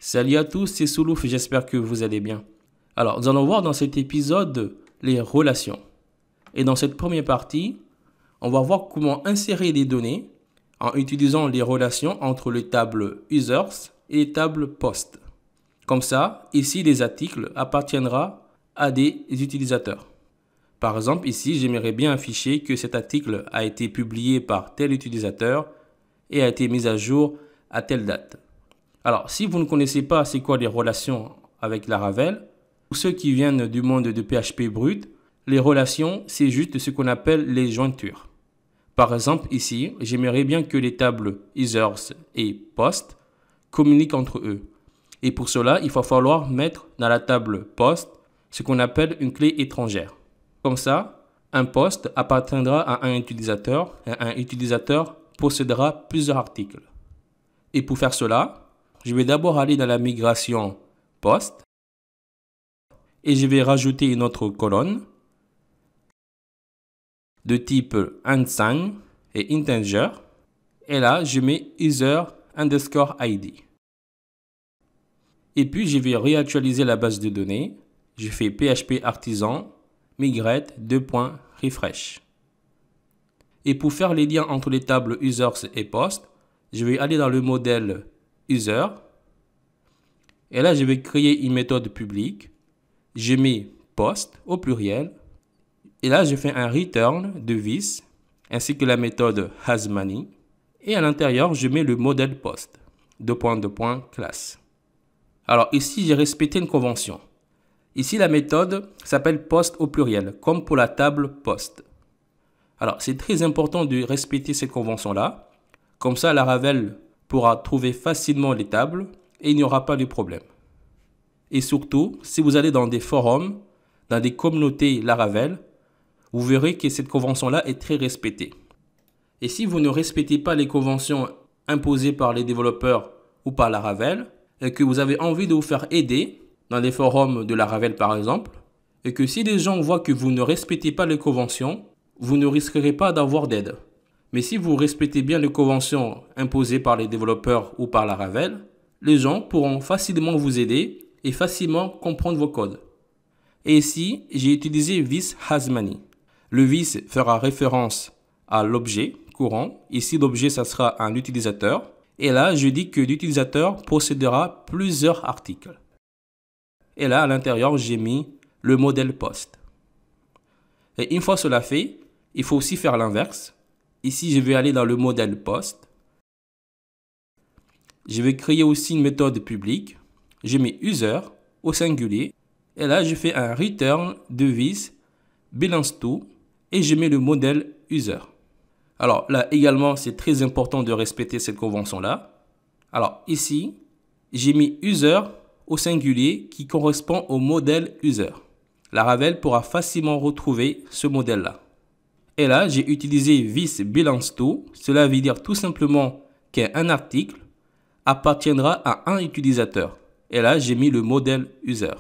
Salut à tous, c'est Soulouf, j'espère que vous allez bien. Alors, nous allons voir dans cet épisode les relations. Et dans cette première partie, on va voir comment insérer les données en utilisant les relations entre les tables users et les tables post. Comme ça, ici, les articles appartiendront à des utilisateurs. Par exemple, ici, j'aimerais bien afficher que cet article a été publié par tel utilisateur et a été mis à jour à telle date. Alors, si vous ne connaissez pas c'est quoi les relations avec Laravel, pour ceux qui viennent du monde de PHP brut, les relations, c'est juste ce qu'on appelle les jointures. Par exemple, ici, j'aimerais bien que les tables users et post communiquent entre eux. Et pour cela, il va falloir mettre dans la table post ce qu'on appelle une clé étrangère. Comme ça, un post appartiendra à un utilisateur et un utilisateur possédera plusieurs articles. Et pour faire cela, je vais d'abord aller dans la migration post et je vais rajouter une autre colonne de type unsigned et integer. Et là, je mets user underscore ID. Et puis, je vais réactualiser la base de données. Je fais PHP artisan migrate refresh. Et pour faire les liens entre les tables users et post, je vais aller dans le modèle user. Et là, je vais créer une méthode publique. Je mets post au pluriel. Et là, je fais un return de this ainsi que la méthode hasMany. Et à l'intérieur, je mets le modèle post. Classe. Alors ici, j'ai respecté une convention. Ici, la méthode s'appelle post au pluriel, comme pour la table post. Alors, c'est très important de respecter cette convention-là. Comme ça, Laravel pourra trouver facilement les tables et il n'y aura pas de problème. Et surtout, si vous allez dans des forums, dans des communautés Laravel, vous verrez que cette convention-là est très respectée. Et si vous ne respectez pas les conventions imposées par les développeurs ou par Laravel, et que vous avez envie de vous faire aider, dans les forums de Laravel par exemple, et que si les gens voient que vous ne respectez pas les conventions, vous ne risquerez pas d'avoir d'aide. Mais si vous respectez bien les conventions imposées par les développeurs ou par Laravel, les gens pourront facilement vous aider et facilement comprendre vos codes. Et ici, j'ai utilisé this hasMany. Le this fera référence à l'objet courant. Ici, l'objet, ça sera un utilisateur. Et là, je dis que l'utilisateur possédera plusieurs articles. Et là, à l'intérieur, j'ai mis le modèle post. Et une fois cela fait, il faut aussi faire l'inverse. Ici, je vais aller dans le modèle post. Je vais créer aussi une méthode publique. Je mets user au singulier. Et là, je fais un return de this belongs to et je mets le modèle user. Alors là également, c'est très important de respecter cette convention-là. Alors ici, j'ai mis user au singulier qui correspond au modèle user. Laravel pourra facilement retrouver ce modèle-là. Et là, j'ai utilisé this belongs to. Cela veut dire tout simplement qu'un article appartiendra à un utilisateur. Et là, j'ai mis le modèle user.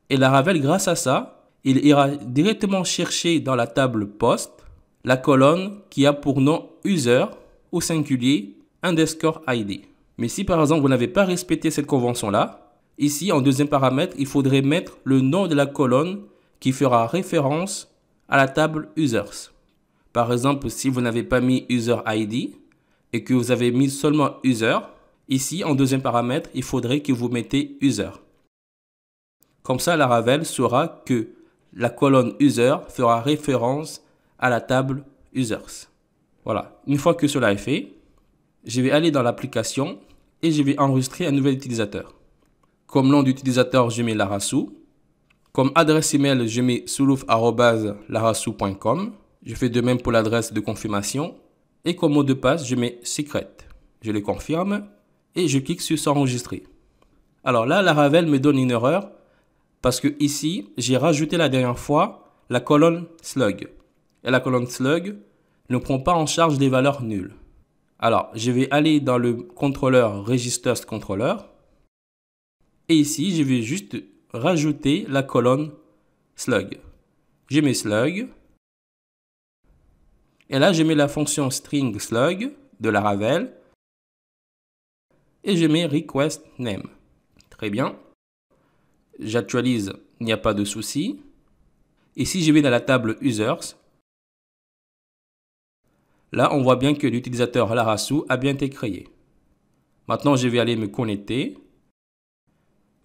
Et Laravel, grâce à ça, il ira directement chercher dans la table post la colonne qui a pour nom user au singulier underscore ID. Mais si par exemple vous n'avez pas respecté cette convention-là, ici en deuxième paramètre, il faudrait mettre le nom de la colonne qui fera référence à la table users. Par exemple, si vous n'avez pas mis user ID et que vous avez mis seulement user, ici en deuxième paramètre, il faudrait que vous mettez user. Comme ça, Laravel saura que la colonne user fera référence à la table users. Voilà. Une fois que cela est fait, je vais aller dans l'application et je vais enregistrer un nouvel utilisateur. Comme nom d'utilisateur, je mets Larasu. Comme adresse email, je mets soulouf@larasu.com. Je fais de même pour l'adresse de confirmation. Et comme mot de passe, je mets secret. Je le confirme et je clique sur s'enregistrer. Alors là, Laravel me donne une erreur parce que ici, j'ai rajouté la dernière fois la colonne slug. Et la colonne slug ne prend pas en charge des valeurs nulles. Alors, je vais aller dans le contrôleur registers controller. Et ici, je vais juste rajouter la colonne slug. Je mets slug. Et là, je mets la fonction string slug de Laravel. Et je mets request name. Très bien. J'actualise, il n'y a pas de souci. Et si je vais dans la table Users, là, on voit bien que l'utilisateur Larasu a bien été créé. Maintenant, je vais aller me connecter.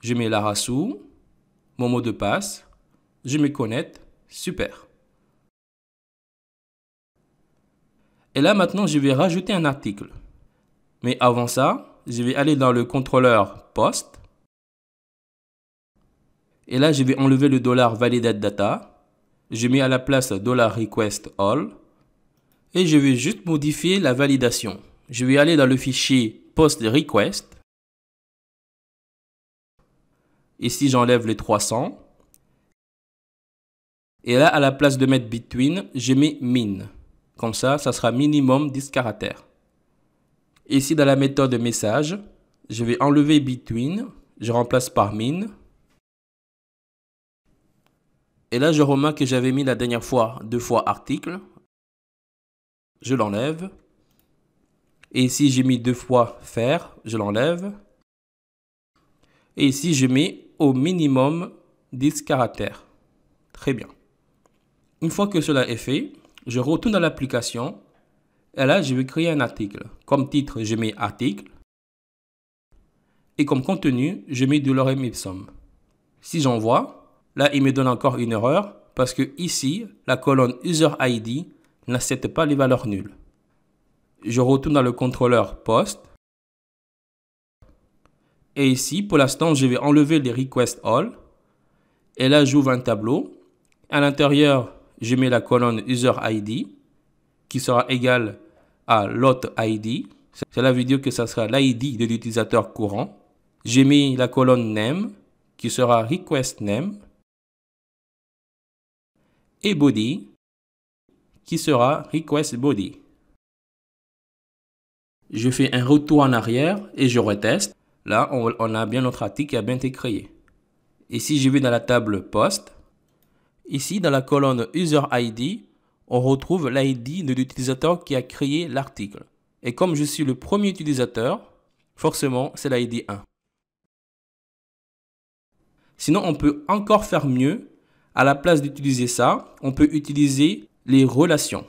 Je mets Larasu, mon mot de passe. Je me connecte. Super. Et là, maintenant, je vais rajouter un article. Mais avant ça, je vais aller dans le contrôleur Post. Et là, je vais enlever le $validateData. Je mets à la place $request_all. Et je vais juste modifier la validation. Je vais aller dans le fichier PostRequest. Ici, j'enlève les 300. Et là, à la place de mettre between, je mets min. Comme ça sera minimum 10 caractères. Ici, dans la méthode message, je vais enlever between. Je remplace par min. Et là, je remarque que j'avais mis la dernière fois 2 fois article. Je l'enlève. Et ici, j'ai mis 2 fois faire. Je l'enlève. Et ici, je mets au minimum 10 caractères. Très bien. Une fois que cela est fait, je retourne dans l'application. Et là, je vais créer un article. Comme titre, je mets article. Et comme contenu, je mets de lorem ipsum. Si j'envoie, là, il me donne encore une erreur parce que ici, la colonne user ID n'accepte pas les valeurs nulles. Je retourne dans le contrôleur post. Et ici, pour l'instant, je vais enlever les request all. Et là, j'ouvre un tableau. À l'intérieur, je mets la colonne user ID qui sera égale à l'autre ID. Cela veut dire que ça sera l'ID de l'utilisateur courant. J'ai mis la colonne name qui sera request name. Et body qui sera request body. Je fais un retour en arrière et je reteste. Là, on a bien notre article qui a bien été créé. Et si je vais dans la table post, ici dans la colonne user ID, on retrouve l'ID de l'utilisateur qui a créé l'article. Et comme je suis le premier utilisateur, forcément, c'est l'ID 1. Sinon, on peut encore faire mieux. À la place d'utiliser ça, on peut utiliser les relations.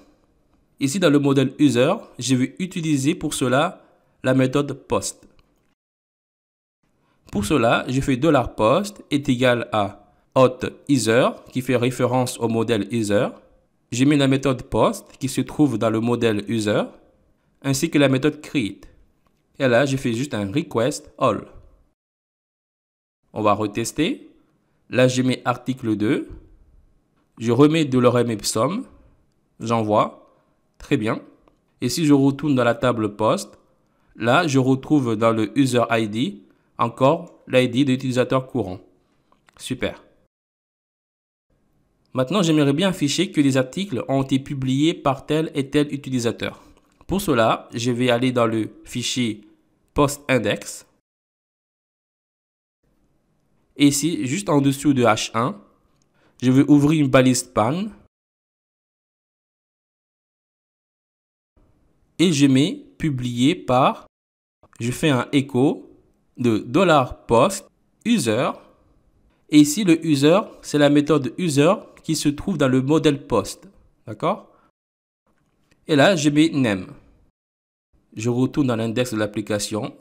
Ici, dans le modèle user, je vais utiliser pour cela la méthode post. Pour cela, je fais $post est égal à hot_user qui fait référence au modèle user. J'ai mis la méthode post qui se trouve dans le modèle user ainsi que la méthode create. Et là, je fais juste un request all. On va retester. Là, je mets article 2. Je remets de lorem ipsum. J'envoie. Très bien. Et si je retourne dans la table post, là, je retrouve dans le user ID encore l'ID de l'utilisateur courant. Super. Maintenant, j'aimerais bien afficher que les articles ont été publiés par tel et tel utilisateur. Pour cela, je vais aller dans le fichier post_index. Et ici, juste en dessous de H1, je vais ouvrir une balise span. Et je mets publié par, je fais un écho de $post user. Et ici, le user, c'est la méthode user qui se trouve dans le modèle post. D'accord? Et là, je mets name. Je retourne dans l'index de l'application.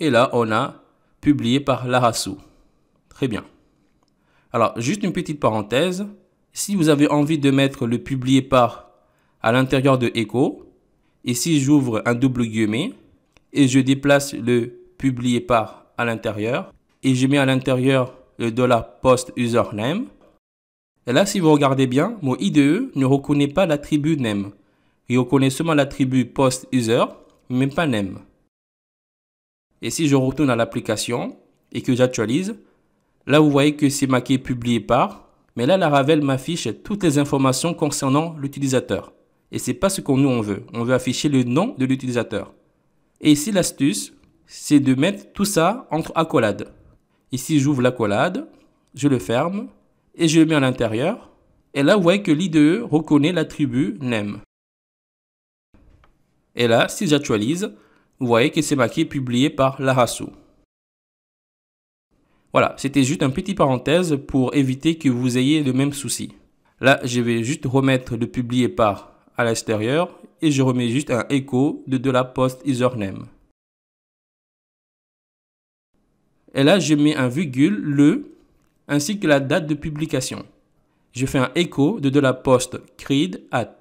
Et là, on a publié par Larasu. Très bien. Alors, juste une petite parenthèse. Si vous avez envie de mettre le publié par à l'intérieur de echo, ici, j'ouvre un double guillemet et je déplace le publié par à l'intérieur et je mets à l'intérieur le $post username. Et là, si vous regardez bien, mon IDE ne reconnaît pas l'attribut name. Il reconnaît seulement l'attribut post user, mais pas name. Et si je retourne à l'application et que j'actualise, là, vous voyez que c'est marqué publié par, mais là, Laravel m'affiche toutes les informations concernant l'utilisateur. Et ce n'est pas ce qu'on nous on veut. On veut afficher le nom de l'utilisateur. Et ici, l'astuce, c'est de mettre tout ça entre accolades. Ici, j'ouvre l'accolade, je le ferme et je le mets à l'intérieur. Et là, vous voyez que l'IDE reconnaît l'attribut name. Et là, si j'actualise, vous voyez que c'est marqué publié par Larasu. Voilà, c'était juste une petite parenthèse pour éviter que vous ayez le même souci. Là, je vais juste remettre le publié par à l'extérieur et je remets juste un écho de la post username. Et là, je mets un virgule, le, ainsi que la date de publication. Je fais un écho de la post creed at.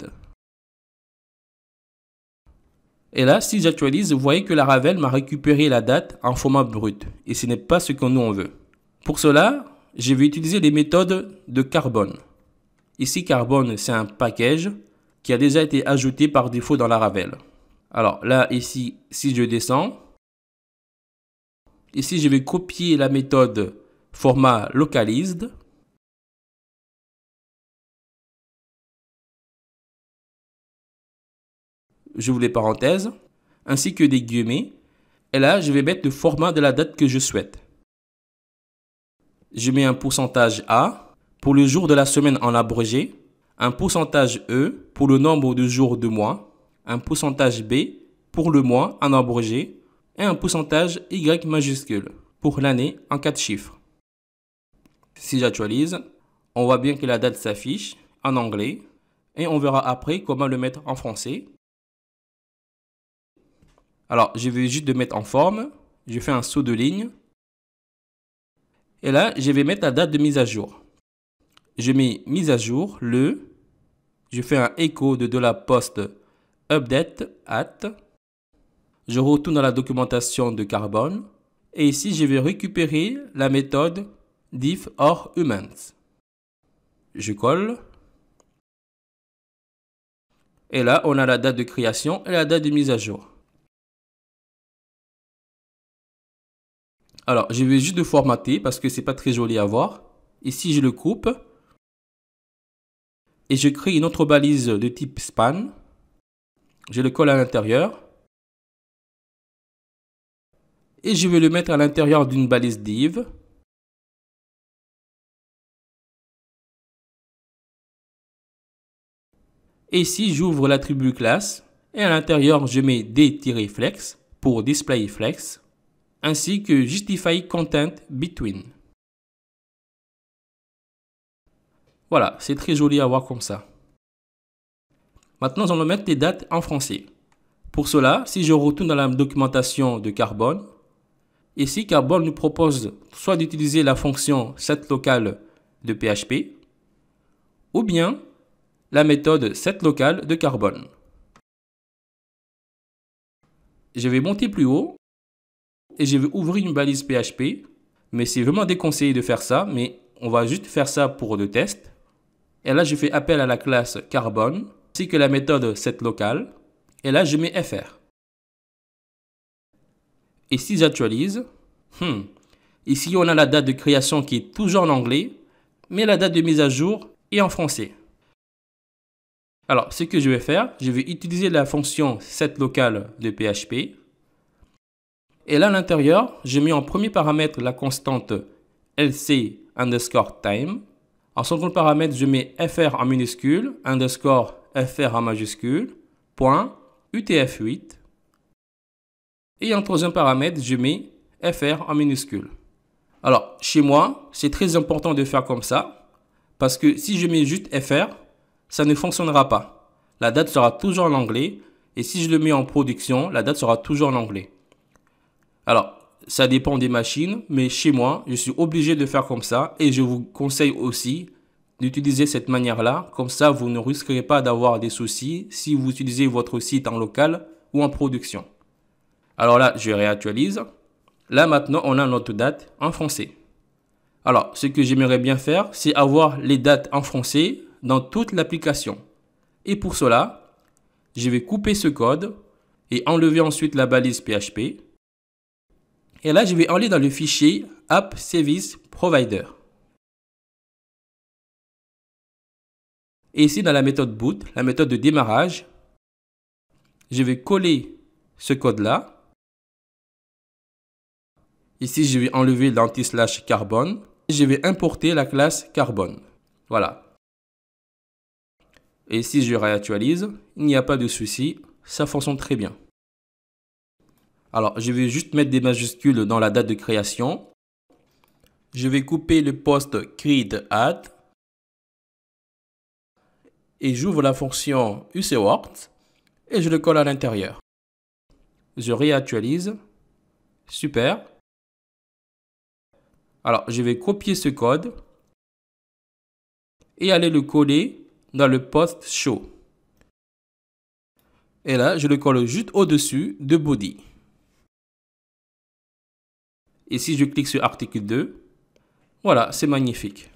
Et là, si j'actualise, vous voyez que la Laravel m'a récupéré la date en format brut. Et ce n'est pas ce que nous on veut. Pour cela, je vais utiliser les méthodes de Carbon. Ici, Carbon, c'est un package qui a déjà été ajouté par défaut dans la Laravel. Alors là, ici, si je descends, ici, je vais copier la méthode format localized. J'ouvre les parenthèses, ainsi que des guillemets. Et là, je vais mettre le format de la date que je souhaite. Je mets un pourcentage A pour le jour de la semaine en abrégé, un pourcentage E pour le nombre de jours de mois, un pourcentage B pour le mois en abrégé et un pourcentage Y majuscule pour l'année en 4 chiffres. Si j'actualise, on voit bien que la date s'affiche en anglais et on verra après comment le mettre en français. Alors, je vais juste le mettre en forme. Je fais un saut de ligne. Et là, je vais mettre la date de mise à jour. Je mets mise à jour, le. Je fais un écho de la post update at. Je retourne dans la documentation de Carbon. Et ici, je vais récupérer la méthode diff or humans. Je colle. Et là, on a la date de création et la date de mise à jour. Alors, je vais juste le formater parce que c'est pas très joli à voir. Ici, je le coupe. Et je crée une autre balise de type span. Je le colle à l'intérieur. Et je vais le mettre à l'intérieur d'une balise div. Et ici, j'ouvre l'attribut classe. Et à l'intérieur, je mets d-flex pour display flex. Ainsi que justify content between. Voilà, c'est très joli à voir comme ça. Maintenant, nous allons mettre les dates en français. Pour cela, si je retourne dans la documentation de Carbon, ici, Carbon nous propose soit d'utiliser la fonction setLocal de PHP, ou bien la méthode setLocal de Carbon. Je vais monter plus haut et je vais ouvrir une balise PHP, mais c'est vraiment déconseillé de faire ça, mais on va juste faire ça pour le test. Et là, je fais appel à la classe Carbon, ainsi que la méthode setLocal, et là, je mets fr. Et si j'actualise, ici, on a la date de création qui est toujours en anglais, mais la date de mise à jour est en français. Alors, ce que je vais faire, je vais utiliser la fonction setLocal de PHP. Et là, à l'intérieur, je mets en premier paramètre la constante lc underscore time. En second paramètre, je mets fr en minuscule, underscore fr en majuscule, point utf8. Et en troisième paramètre, je mets fr en minuscule. Alors, chez moi, c'est très important de faire comme ça, parce que si je mets juste fr, ça ne fonctionnera pas. La date sera toujours en anglais, et si je le mets en production, la date sera toujours en anglais. Alors, ça dépend des machines, mais chez moi, je suis obligé de faire comme ça, et je vous conseille aussi d'utiliser cette manière-là, comme ça vous ne risquerez pas d'avoir des soucis si vous utilisez votre site en local ou en production. Alors là, je réactualise. Là maintenant, on a notre date en français. Alors, ce que j'aimerais bien faire, c'est avoir les dates en français dans toute l'application. Et pour cela, je vais couper ce code et enlever ensuite la balise PHP. Et là, je vais aller dans le fichier App Service Provider. Et ici, dans la méthode boot, la méthode de démarrage, je vais coller ce code-là. Ici, je vais enlever l'anti/carbone et je vais importer la classe carbone. Voilà. Et si je réactualise, il n'y a pas de souci, ça fonctionne très bien. Alors, je vais juste mettre des majuscules dans la date de création. Je vais couper le post create add et j'ouvre la fonction UCWorks et je le colle à l'intérieur. Je réactualise. Super. Alors, je vais copier ce code et aller le coller dans le post show. Et là, je le colle juste au-dessus de body. Et si je clique sur article 2, voilà, c'est magnifique.